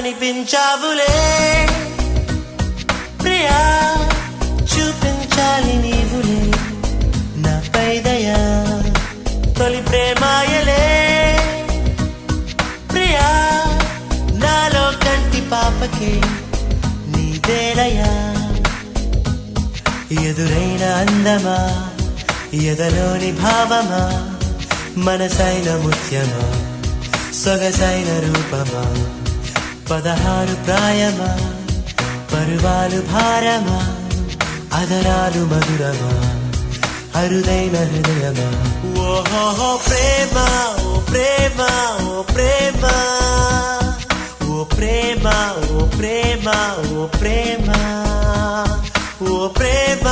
కనిపించావులే ప్రియా, చూపించాలి నీవులే నాపై దయా, తొలి ప్రేమాయలే ప్రియా, నాలో కంటి పాపకే నీదేలయా. ఎదురైన అందమా, ఎదలోని భావమా, మనసైన ముత్యమా, సొగసైన రూపమా, 16 ప్రాయమా, పరువాలు భారమా, అదరాలు మధురమా, అరుదైన హృదయమా. ఓహో ప్రేమ, ఓ ప్రేమ, ఓ ప్రేమ, ఓ ప్రేమ, ఓ ప్రేమ, ఓ ప్రేమ, ఓ ప్రేమ.